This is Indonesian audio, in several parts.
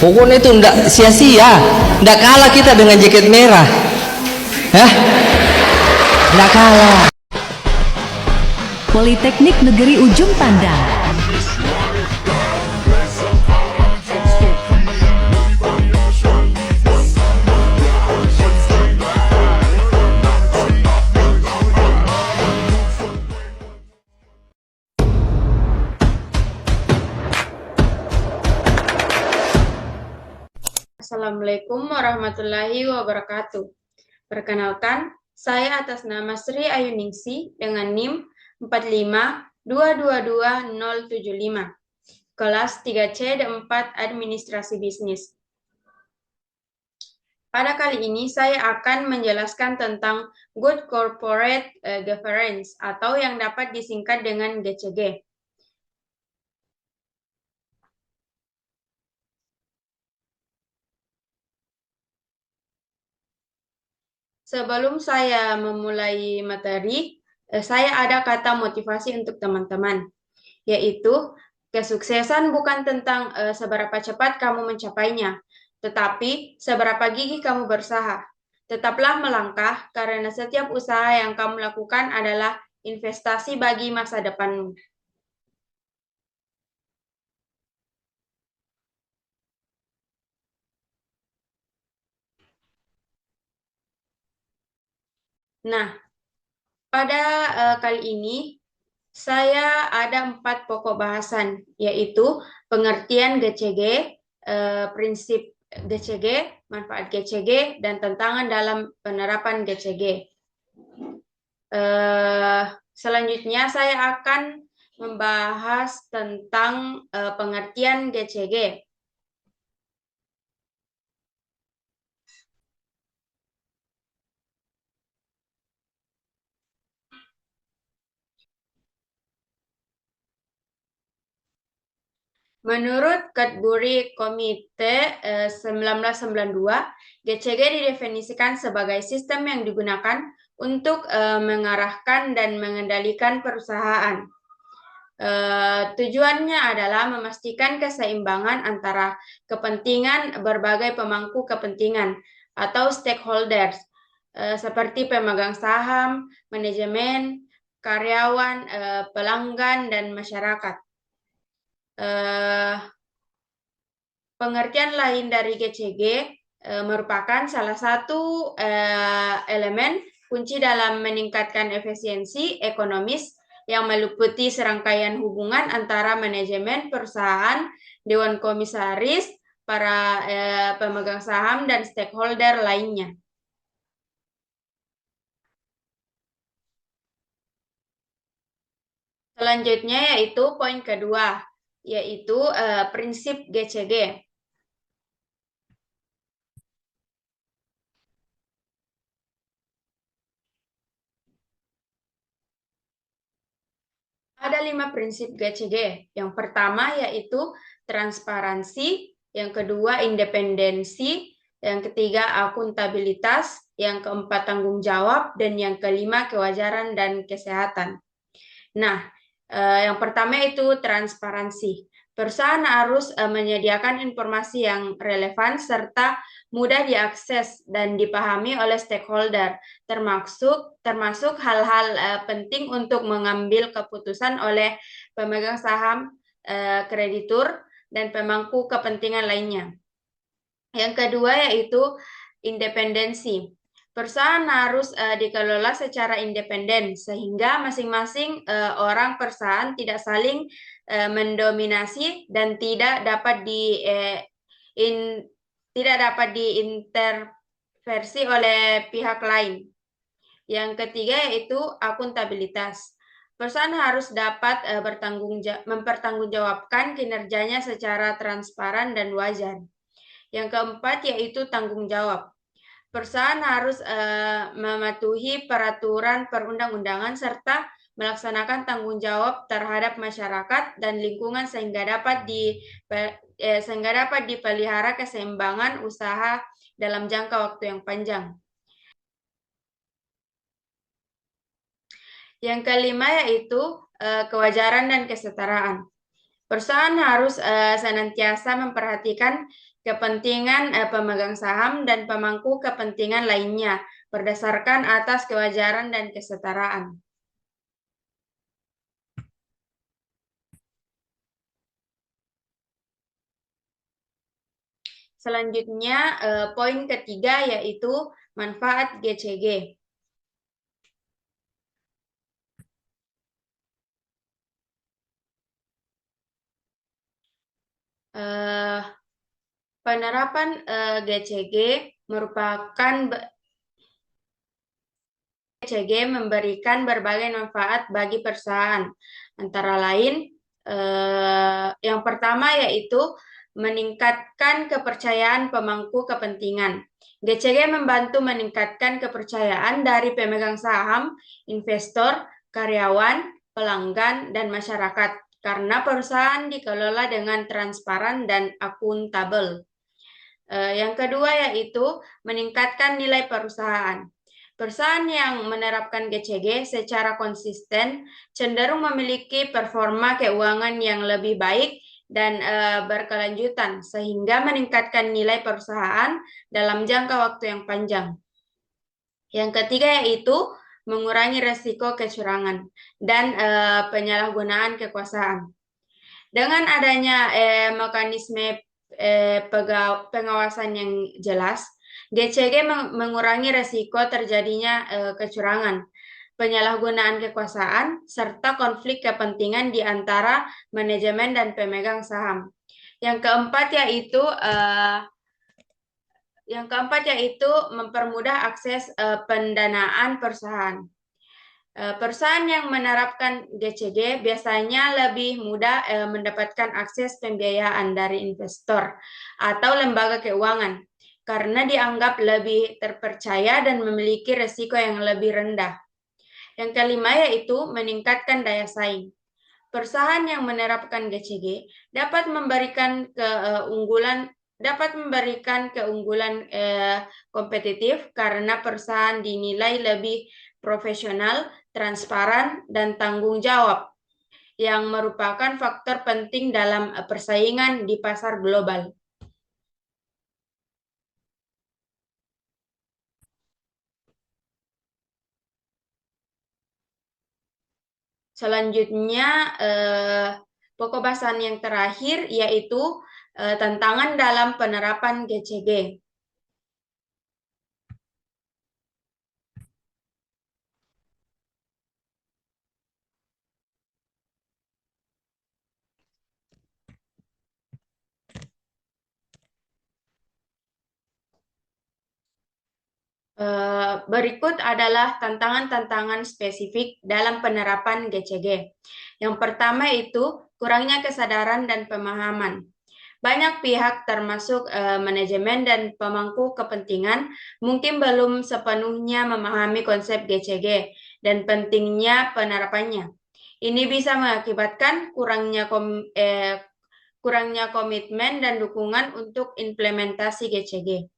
Pokoknya itu ndak sia-sia, ndak kalah kita dengan jaket merah. Hah? Ndak kalah. Politeknik Negeri Ujung Pandang. Assalamualaikum warahmatullahi wabarakatuh. Perkenalkan, saya atas nama Sri Ayuningsi dengan NIM 452222075, kelas 3C D4 Administrasi Bisnis. Pada kali ini saya akan menjelaskan tentang Good Corporate Governance atau yang dapat disingkat dengan GCG. Sebelum saya memulai materi, saya ada kata motivasi untuk teman-teman, yaitu kesuksesan bukan tentang seberapa cepat kamu mencapainya, tetapi seberapa gigih kamu berusaha. Tetaplah melangkah karena setiap usaha yang kamu lakukan adalah investasi bagi masa depanmu. Nah, pada kali ini saya ada 4 pokok bahasan, yaitu pengertian GCG, prinsip GCG, manfaat GCG, dan tantangan dalam penerapan GCG. Selanjutnya saya akan membahas tentang pengertian GCG. Menurut Cadbury Komite 1992, GCG didefinisikan sebagai sistem yang digunakan untuk mengarahkan dan mengendalikan perusahaan. Tujuannya adalah memastikan keseimbangan antara kepentingan berbagai pemangku kepentingan atau stakeholders, seperti pemegang saham, manajemen, karyawan, pelanggan, dan masyarakat. Pengertian lain dari GCG merupakan salah satu elemen kunci dalam meningkatkan efisiensi ekonomis yang meliputi serangkaian hubungan antara manajemen perusahaan, dewan komisaris, para pemegang saham, dan stakeholder lainnya. Selanjutnya yaitu poin kedua, yaitu prinsip GCG. Ada 5 prinsip GCG. Yang pertama yaitu transparansi, yang kedua independensi, yang ketiga akuntabilitas, yang keempat tanggung jawab, dan yang kelima kewajaran dan kesehatan. Nah, yang pertama itu transparansi. Perusahaan harus menyediakan informasi yang relevan serta mudah diakses dan dipahami oleh stakeholder, termasuk hal-hal penting untuk mengambil keputusan oleh pemegang saham, kreditur, dan pemangku kepentingan lainnya. Yang kedua yaitu independensi. Perusahaan harus dikelola secara independen sehingga masing-masing orang perusahaan tidak saling mendominasi dan tidak dapat diintervensi oleh pihak lain. Yang ketiga yaitu akuntabilitas. Perusahaan harus dapat mempertanggungjawabkan kinerjanya secara transparan dan wajar. Yang keempat yaitu tanggung jawab. Perusahaan harus mematuhi peraturan perundang-undangan serta melaksanakan tanggung jawab terhadap masyarakat dan lingkungan sehingga dapat dipelihara keseimbangan usaha dalam jangka waktu yang panjang. Yang kelima yaitu kewajaran dan kesetaraan. Perusahaan harus senantiasa memperhatikan kepentingan pemegang saham dan pemangku kepentingan lainnya berdasarkan atas kewajaran dan kesetaraan. Selanjutnya, poin ketiga yaitu manfaat GCG. Penerapan GCG memberikan berbagai manfaat bagi perusahaan. Antara lain, yang pertama yaitu meningkatkan kepercayaan pemangku kepentingan. GCG membantu meningkatkan kepercayaan dari pemegang saham, investor, karyawan, pelanggan, dan masyarakat karena perusahaan dikelola dengan transparan dan akuntabel. Yang kedua yaitu meningkatkan nilai perusahaan. Perusahaan yang menerapkan GCG secara konsisten cenderung memiliki performa keuangan yang lebih baik dan berkelanjutan, sehingga meningkatkan nilai perusahaan dalam jangka waktu yang panjang. Yang ketiga yaitu mengurangi resiko kecurangan dan penyalahgunaan kekuasaan. Dengan adanya mekanisme pengawasan yang jelas, GCG mengurangi resiko terjadinya kecurangan, penyalahgunaan kekuasaan, serta konflik kepentingan di antara manajemen dan pemegang saham. Yang keempat yaitu mempermudah akses pendanaan perusahaan. Perusahaan yang menerapkan GCG biasanya lebih mudah mendapatkan akses pembiayaan dari investor atau lembaga keuangan karena dianggap lebih terpercaya dan memiliki risiko yang lebih rendah. Yang kelima yaitu meningkatkan daya saing. Perusahaan yang menerapkan GCG dapat memberikan keunggulan kompetitif karena perusahaan dinilai lebih profesional, transparan, dan tanggung jawab, yang merupakan faktor penting dalam persaingan di pasar global. Selanjutnya, pokok bahasan yang terakhir yaitu tantangan dalam penerapan GCG. Berikut adalah tantangan-tantangan spesifik dalam penerapan GCG. Yang pertama itu kurangnya kesadaran dan pemahaman. Banyak pihak termasuk manajemen dan pemangku kepentingan mungkin belum sepenuhnya memahami konsep GCG dan pentingnya penerapannya. Ini bisa mengakibatkan kurangnya komitmen dan dukungan untuk implementasi GCG.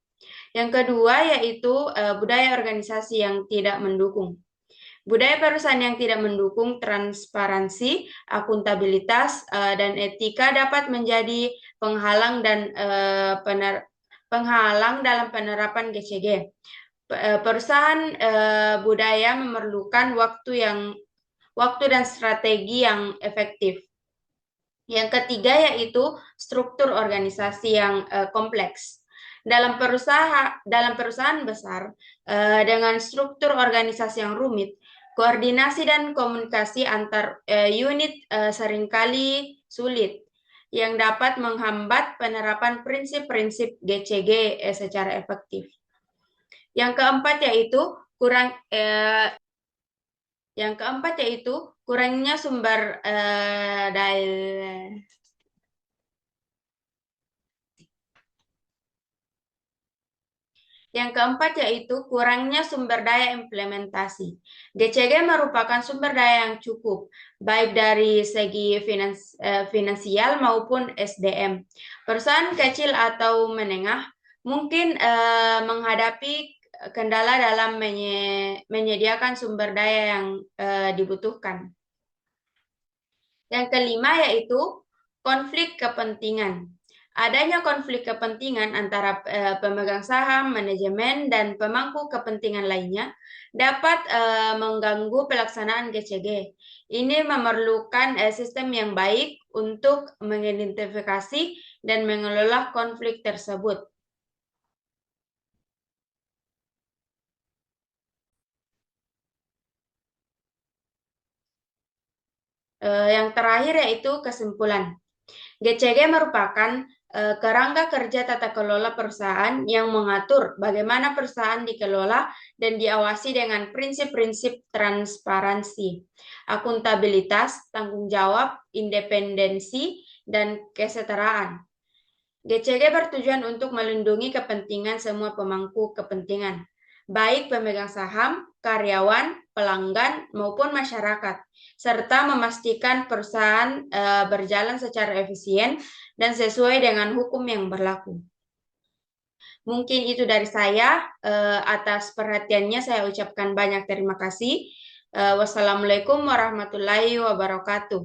Yang kedua yaitu budaya organisasi yang tidak mendukung. Budaya perusahaan yang tidak mendukung transparansi, akuntabilitas, dan etika dapat menjadi penghalang dalam penerapan GCG. Perusahaan budaya memerlukan waktu dan strategi yang efektif. Yang ketiga yaitu struktur organisasi yang kompleks. Dalam perusahaan besar dengan struktur organisasi yang rumit, koordinasi dan komunikasi antar unit seringkali sulit, yang dapat menghambat penerapan prinsip-prinsip GCG secara efektif. Yang keempat yaitu kurangnya sumber daya. Yang keempat yaitu kurangnya sumber daya implementasi. GCG merupakan sumber daya yang cukup, baik dari segi finansial maupun SDM. Perusahaan kecil atau menengah mungkin menghadapi kendala dalam menyediakan sumber daya yang dibutuhkan. Yang kelima yaitu konflik kepentingan. Adanya konflik kepentingan antara pemegang saham, manajemen, dan pemangku kepentingan lainnya dapat mengganggu pelaksanaan GCG. Ini memerlukan sistem yang baik untuk mengidentifikasi dan mengelola konflik tersebut. Yang terakhir yaitu kesimpulan. GCG merupakan kerangka kerja tata kelola perusahaan yang mengatur bagaimana perusahaan dikelola dan diawasi dengan prinsip-prinsip transparansi, akuntabilitas, tanggung jawab, independensi, dan kesetaraan. GCG bertujuan untuk melindungi kepentingan semua pemangku kepentingan, baik pemegang saham, karyawan, pelanggan, maupun masyarakat, serta memastikan perusahaan berjalan secara efisien dan sesuai dengan hukum yang berlaku. Mungkin itu dari saya. Atas perhatiannya saya ucapkan banyak terima kasih. Wassalamualaikum warahmatullahi wabarakatuh.